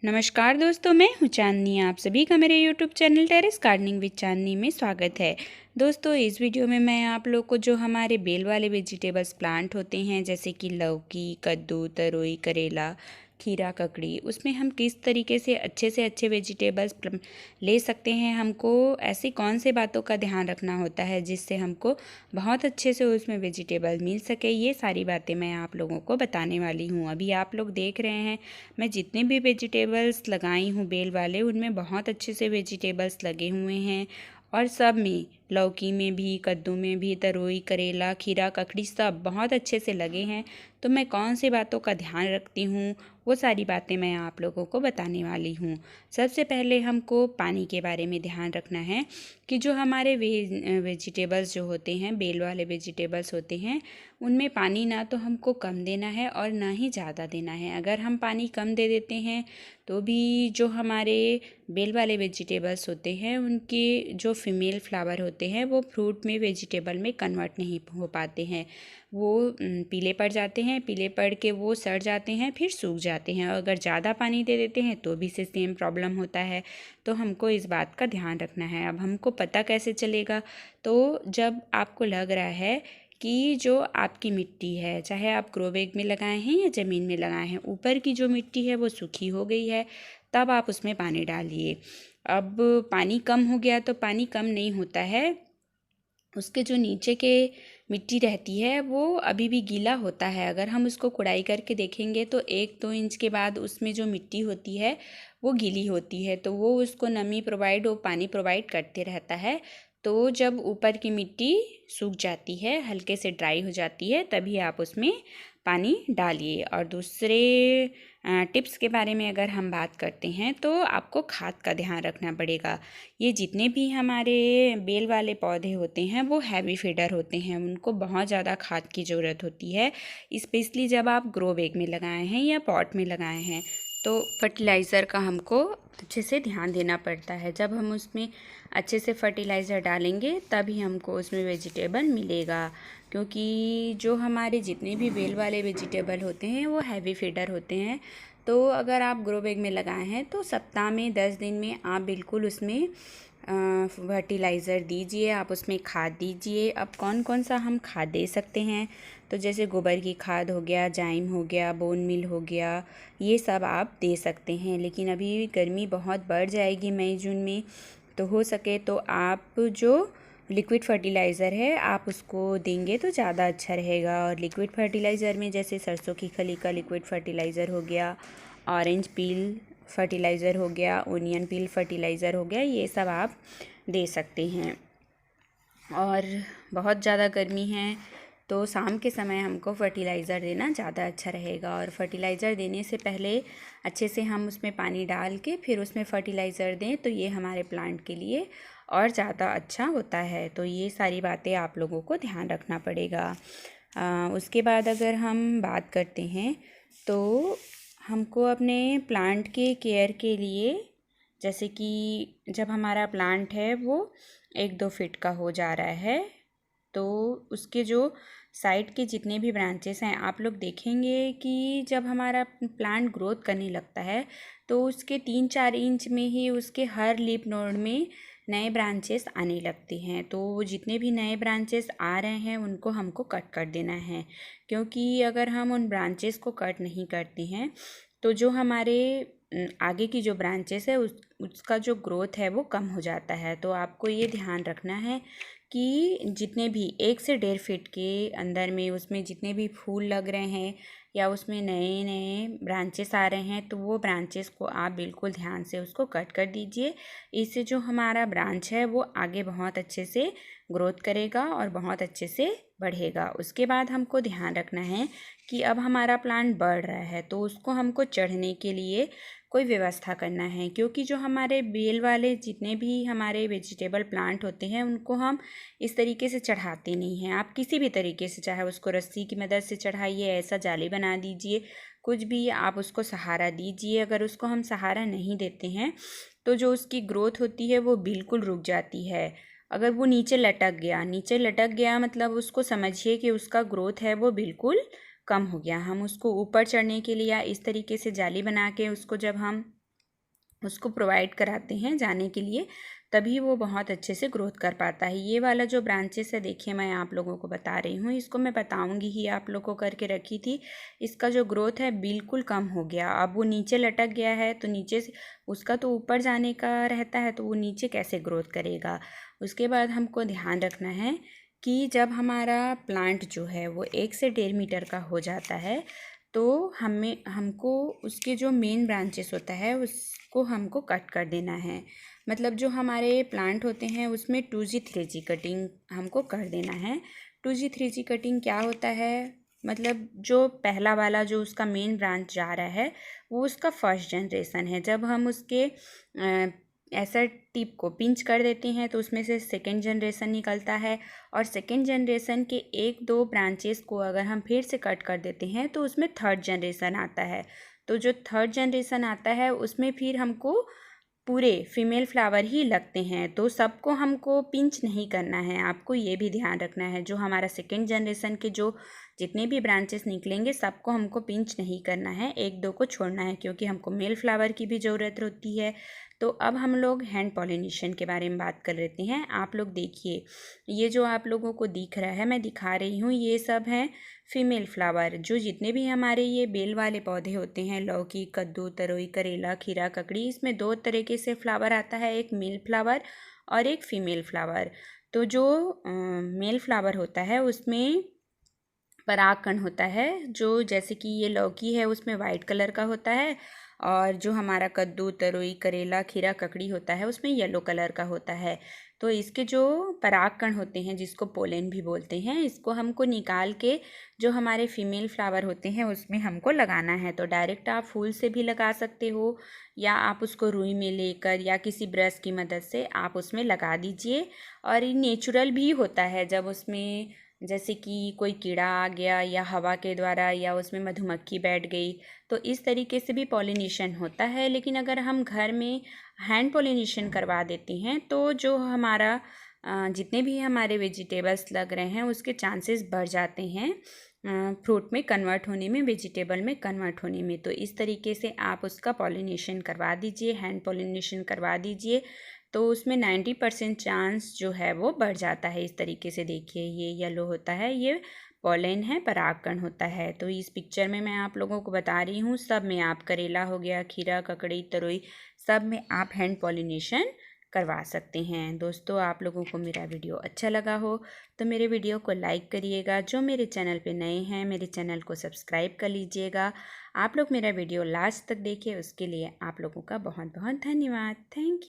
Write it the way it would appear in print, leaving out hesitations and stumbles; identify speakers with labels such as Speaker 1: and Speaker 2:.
Speaker 1: नमस्कार दोस्तों, मैं हूँ चांदनी। आप सभी का मेरे YouTube channel terrace gardening with Chandni में स्वागत है। दोस्तों, इस वीडियो में मैं आप लोग को जो हमारे बेल वाले वेजिटेबल्स प्लांट होते हैं जैसे कि लौकी, कद्दू, तरोई, करेला, खीरा, ककड़ी, उसमें हम किस तरीके से अच्छे वेजिटेबल्स ले सकते हैं। हमको ऐसी कौन से बातों का ध्यान रखना होता है जिससे हमको बहुत अच्छे से उसमें वेजिटेबल मिल सके, ये सारी बातें मैं आप लोगों को बताने वाली हूँ। अभी आप लोग देख रहे हैं मैं जितने भी वेजिटेबल्स लगाई हूँ बेल वाले, उनमें बहुत अच्छे से वेजिटेबल्स लगे हुए हैं और सब में, लौकी में भी, कद्दू में भी, तरोई, करेला, खीरा, ककड़ी सब बहुत अच्छे से लगे हैं। तो मैं कौन सी बातों का ध्यान रखती हूँ वो सारी बातें मैं आप लोगों को बताने वाली हूँ। सबसे पहले हमको पानी के बारे में ध्यान रखना है कि जो हमारे वेजिटेबल्स जो होते हैं, बेल वाले वेजिटेबल्स होते हैं, उनमें पानी ना तो हमको कम देना है और ना ही ज़्यादा देना है। अगर हम पानी कम दे देते हैं तो भी जो हमारे बेल वाले वेजिटेबल्स होते हैं उनके जो फीमेल फ्लावर होते हैं वो फ्रूट में, वेजिटेबल में कन्वर्ट नहीं हो पाते हैं। वो पीले पड़ जाते हैं, पीले पड़ के वो सड़ जाते हैं, फिर सूख जाते हैं। और अगर ज़्यादा पानी दे देते हैं तो भी से सेम प्रॉब्लम होता है। तो हमको इस बात का ध्यान रखना है। अब हमको पता कैसे चलेगा? तो जब आपको लग रहा है कि जो आपकी मिट्टी है, चाहे आप ग्रो बैग में लगाए हैं या ज़मीन में लगाए हैं, ऊपर की जो मिट्टी है वो सूखी हो गई है, तब आप उसमें पानी डालिए। अब पानी कम हो गया तो पानी कम नहीं होता है, उसके जो नीचे के मिट्टी रहती है वो अभी भी गीला होता है। अगर हम उसको कुड़ाई करके देखेंगे तो 1-2 इंच के बाद उसमें जो मिट्टी होती है वो गीली होती है, तो वो उसको नमी प्रोवाइड, वो पानी प्रोवाइड करते रहता है। तो जब ऊपर की मिट्टी सूख जाती है, हल्के से ड्राई हो जाती है, तभी आप उसमें पानी डालिए। और दूसरे टिप्स के बारे में अगर हम बात करते हैं तो आपको खाद का ध्यान रखना पड़ेगा। ये जितने भी हमारे बेल वाले पौधे होते हैं वो हैवी फीडर होते हैं, उनको बहुत ज़्यादा खाद की ज़रूरत होती है, स्पेशली जब आप ग्रो बैग में लगाए हैं या पॉट में लगाए हैं। तो फर्टिलाइज़र का हमको अच्छे से ध्यान देना पड़ता है। जब हम उसमें अच्छे से फर्टिलाइज़र डालेंगे तभी हमको उसमें वेजिटेबल मिलेगा, क्योंकि जो हमारे जितने भी बेल वाले वेजिटेबल होते हैं वो हैवी फीडर होते हैं। तो अगर आप ग्रो बैग में लगाए हैं तो सप्ताह में 10 दिन में आप बिल्कुल उसमें फर्टिलाइज़र दीजिए, आप उसमें खाद दीजिए। अब कौन कौन सा हम खाद दे सकते हैं? तो जैसे गोबर की खाद हो गया, जाइम हो गया, बोन मिल हो गया, ये सब आप दे सकते हैं। लेकिन अभी गर्मी बहुत बढ़ जाएगी मई जून में, तो हो सके तो आप जो लिक्विड फर्टिलाइज़र है आप उसको देंगे तो ज़्यादा अच्छा रहेगा। और लिक्विड फर्टिलाइज़र में जैसे सरसों की खली का लिक्विड फर्टिलाइज़र हो गया, ऑरेंज पील फर्टिलाइज़र हो गया, ओनियन पील फर्टिलाइज़र हो गया, ये सब आप दे सकते हैं। और बहुत ज़्यादा गर्मी है तो शाम के समय हमको फर्टिलाइज़र देना ज़्यादा अच्छा रहेगा। और फर्टिलाइज़र देने से पहले अच्छे से हम उसमें पानी डाल के फिर उसमें फर्टिलाइज़र दें तो ये हमारे प्लांट के लिए और ज़्यादा अच्छा होता है। तो ये सारी बातें आप लोगों को ध्यान रखना पड़ेगा। उसके बाद अगर हम बात करते हैं तो हमको अपने प्लांट के केयर के लिए, जैसे कि जब हमारा प्लांट है वो 1-2 फीट का हो जा रहा है तो उसके जो साइड के जितने भी ब्रांचेस हैं, आप लोग देखेंगे कि जब हमारा प्लांट ग्रोथ करने लगता है तो उसके 3-4 इंच में ही उसके हर लीफ नोड में नए ब्रांचेस आने लगते हैं। तो वो जितने भी नए ब्रांचेस आ रहे हैं उनको हमको कट कर देना है, क्योंकि अगर हम उन ब्रांचेस को कट नहीं करते हैं तो जो हमारे आगे की जो ब्रांचेस है उसका जो ग्रोथ है वो कम हो जाता है। तो आपको ये ध्यान रखना है कि जितने भी 1 से 1.5 फीट के अंदर में उसमें जितने भी फूल लग रहे हैं या उसमें नए नए ब्रांचेस आ रहे हैं तो वो ब्रांचेस को आप बिल्कुल ध्यान से उसको कट कर दीजिए। इससे जो हमारा ब्रांच है वो आगे बहुत अच्छे से ग्रोथ करेगा और बहुत अच्छे से बढ़ेगा। उसके बाद हमको ध्यान रखना है कि अब हमारा प्लांट बढ़ रहा है तो उसको हमको चढ़ने के लिए कोई व्यवस्था करना है, क्योंकि जो हमारे बेल वाले जितने भी हमारे वेजिटेबल प्लांट होते हैं उनको हम इस तरीके से चढ़ाते नहीं हैं। आप किसी भी तरीके से, चाहे उसको रस्सी की मदद से चढ़ाइए, ऐसा जाली बना दीजिए, कुछ भी आप उसको सहारा दीजिए। अगर उसको हम सहारा नहीं देते हैं तो जो उसकी ग्रोथ होती है वो बिल्कुल रुक जाती है। अगर वो नीचे लटक गया मतलब उसको समझिए कि उसका ग्रोथ है वो बिल्कुल कम हो गया। हम उसको ऊपर चढ़ने के लिए या इस तरीके से जाली बना के उसको जब हम उसको प्रोवाइड कराते हैं जाने के लिए, तभी वो बहुत अच्छे से ग्रोथ कर पाता है। ये वाला जो ब्रांचेस है देखिए, मैं आप लोगों को बता रही हूँ, इसको मैं बताऊँगी ही, आप लोगों को करके रखी थी। इसका जो ग्रोथ है बिल्कुल कम हो गया, अब वो नीचे लटक गया है, तो नीचे से उसका तो ऊपर जाने का रहता है, तो वो नीचे कैसे ग्रोथ करेगा। उसके बाद हमको ध्यान रखना है कि जब हमारा प्लांट जो है वो 1 से 1.5 मीटर का हो जाता है, तो हमको उसके जो मेन ब्रांचेस होता है उसको हमको कट कर देना है। मतलब जो हमारे प्लांट होते हैं उसमें 2G 3G कटिंग हमको कर देना है। 2G 3G कटिंग क्या होता है, मतलब जो पहला वाला जो उसका मेन ब्रांच जा रहा है वो उसका फर्स्ट जनरेशन है। जब हम उसके ऐसा टिप को पिंच कर देते हैं तो उसमें से सेकेंड जनरेशन निकलता है, और सेकेंड जनरेशन के 1-2 ब्रांचेस को अगर हम फिर से कट कर देते हैं तो उसमें थर्ड जनरेशन आता है। तो जो थर्ड जनरेशन आता है उसमें फिर हमको पूरे फीमेल फ्लावर ही लगते हैं, तो सबको हमको पिंच नहीं करना है, आपको ये भी ध्यान रखना है। जो हमारा सेकेंड जनरेशन के जो जितने भी ब्रांचेस निकलेंगे सबको हमको पिंच नहीं करना है, 1-2 को छोड़ना है, क्योंकि हमको मेल फ्लावर की भी ज़रूरत होती है। तो अब हम लोग हैंड पॉलिनेशन के बारे में बात कर लेते हैं। आप लोग देखिए, ये जो आप लोगों को दिख रहा है, मैं दिखा रही हूँ, ये सब हैं फीमेल फ्लावर। जो जितने भी हमारे ये बेल वाले पौधे होते हैं, लौकी, कद्दू, तरोई, करेला, खीरा, ककड़ी, इसमें 2 तरीके से फ्लावर आता है, एक मेल फ्लावर और एक फीमेल फ्लावर। तो जो मेल फ्लावर होता है उसमें परागकण होता है, जो जैसे कि ये लौकी है उसमें वाइट कलर का होता है, और जो हमारा कद्दू, तरोई, करेला, खीरा, ककड़ी होता है उसमें येलो कलर का होता है। तो इसके जो परागकण होते हैं, जिसको पोलन भी बोलते हैं, इसको हमको निकाल के जो हमारे फीमेल फ्लावर होते हैं उसमें हमको लगाना है। तो डायरेक्ट आप फूल से भी लगा सकते हो, या आप उसको रुई में लेकर या किसी ब्रश की मदद से आप उसमें लगा दीजिए। और ये नेचुरल भी होता है, जब उसमें जैसे कि कोई कीड़ा आ गया या हवा के द्वारा या उसमें मधुमक्खी बैठ गई, तो इस तरीके से भी पॉलिनेशन होता है। लेकिन अगर हम घर में हैंड पॉलिनेशन करवा देते हैं तो जो हमारा जितने भी हमारे वेजिटेबल्स लग रहे हैं उसके चांसेस बढ़ जाते हैं फ्रूट में कन्वर्ट होने में, वेजिटेबल में कन्वर्ट होने में। तो इस तरीके से आप उसका पॉलिनेशन करवा दीजिए, हैंड पॉलिनेशन करवा दीजिए, तो उसमें 90% चांस जो है वो बढ़ जाता है। इस तरीके से देखिए, ये येलो होता है, ये पॉलन है, परागकण होता है। तो इस पिक्चर में मैं आप लोगों को बता रही हूँ, सब में आप करेला हो गया, खीरा, ककड़ी, तरोई, सब में आप हैंड पॉलिनेशन करवा सकते हैं। दोस्तों, आप लोगों को मेरा वीडियो अच्छा लगा हो तो मेरे वीडियो को लाइक करिएगा। जो मेरे चैनल पे नए हैं, मेरे चैनल को सब्सक्राइब कर लीजिएगा। आप लोग मेरा वीडियो लास्ट तक देखिए, उसके लिए आप लोगों का बहुत बहुत धन्यवाद। Thank you.